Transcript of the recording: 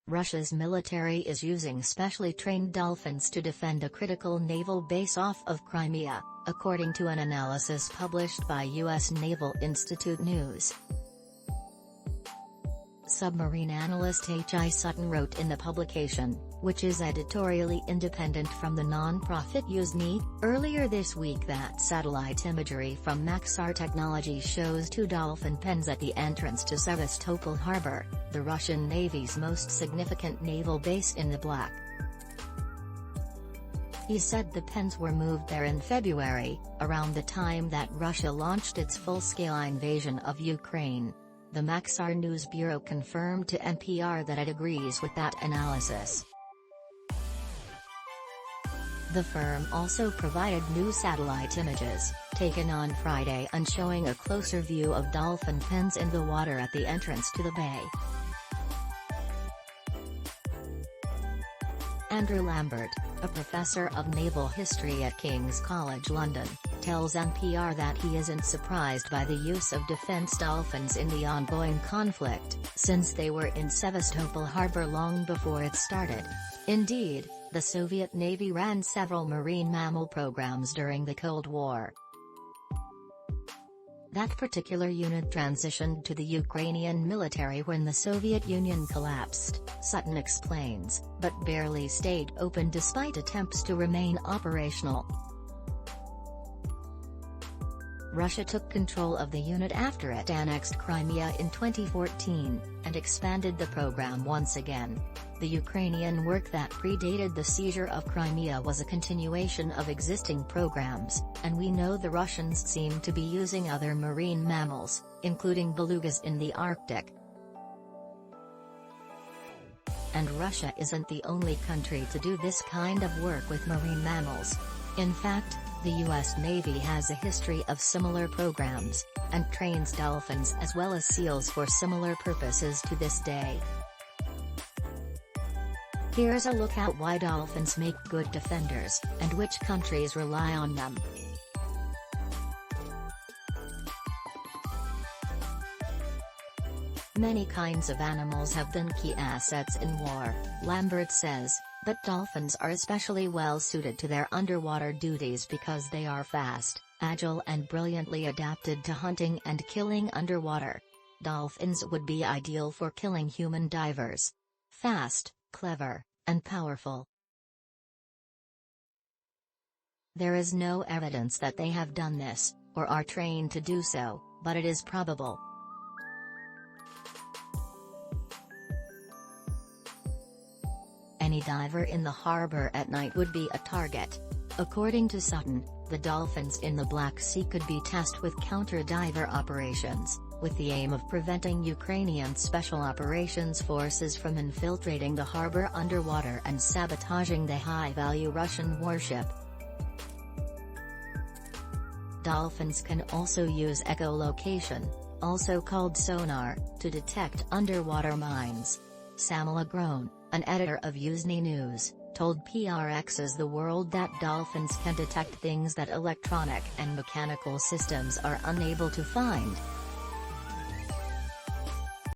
Russia's military is using specially trained dolphins to defend a critical naval base off of Crimea, according to an analysis published by U.S. Naval Institute News. Submarine analyst H.I. Sutton wrote in the publication, which is editorially independent from the non-profit Yuzhny, earlier this week that satellite imagery from Maxar Technology shows two dolphin pens at the entrance to Sevastopol Harbor, the Russian Navy's most significant naval base in the Black. He said the pens were moved there in February, around the time that Russia launched its full-scale invasion of Ukraine. The Maxar News Bureau confirmed to NPR that it agrees with that analysis. The firm also provided new satellite images, taken on Friday and showing a closer view of dolphin pens in the water at the entrance to the bay. Andrew Lambert, a professor of naval history at King's College London, tells NPR that he isn't surprised by the use of defense dolphins in the ongoing conflict, since they were in Sevastopol Harbor long before it started. Indeed, the Soviet Navy ran several marine mammal programs during the Cold War. That particular unit transitioned to the Ukrainian military when the Soviet Union collapsed, Sutton explains, but barely stayed open despite attempts to remain operational. Russia took control of the unit after it annexed Crimea in 2014, and expanded the program once again. The Ukrainian work that predated the seizure of Crimea was a continuation of existing programs, and we know the Russians seem to be using other marine mammals, including belugas in the Arctic. And Russia isn't the only country to do this kind of work with marine mammals. In fact, the U.S. Navy has a history of similar programs, and trains dolphins as well as seals for similar purposes to this day. Here's a look at why dolphins make good defenders, and which countries rely on them. Many kinds of animals have been key assets in war, Lambert says, but dolphins are especially well suited to their underwater duties because they are fast, agile and brilliantly adapted to hunting and killing underwater. Dolphins would be ideal for killing human divers. Fast, clever, and powerful. There is no evidence that they have done this, or are trained to do so, but it is probable. Any diver in the harbor at night would be a target. According to Sutton, the dolphins in the Black Sea could be tasked with counter-diver operations, with the aim of preventing Ukrainian Special Operations Forces from infiltrating the harbor underwater and sabotaging the high-value Russian warship. Dolphins can also use echolocation, also called sonar, to detect underwater mines. Samala Groen, an editor of Yuzhny News, told PRX's The World that dolphins can detect things that electronic and mechanical systems are unable to find.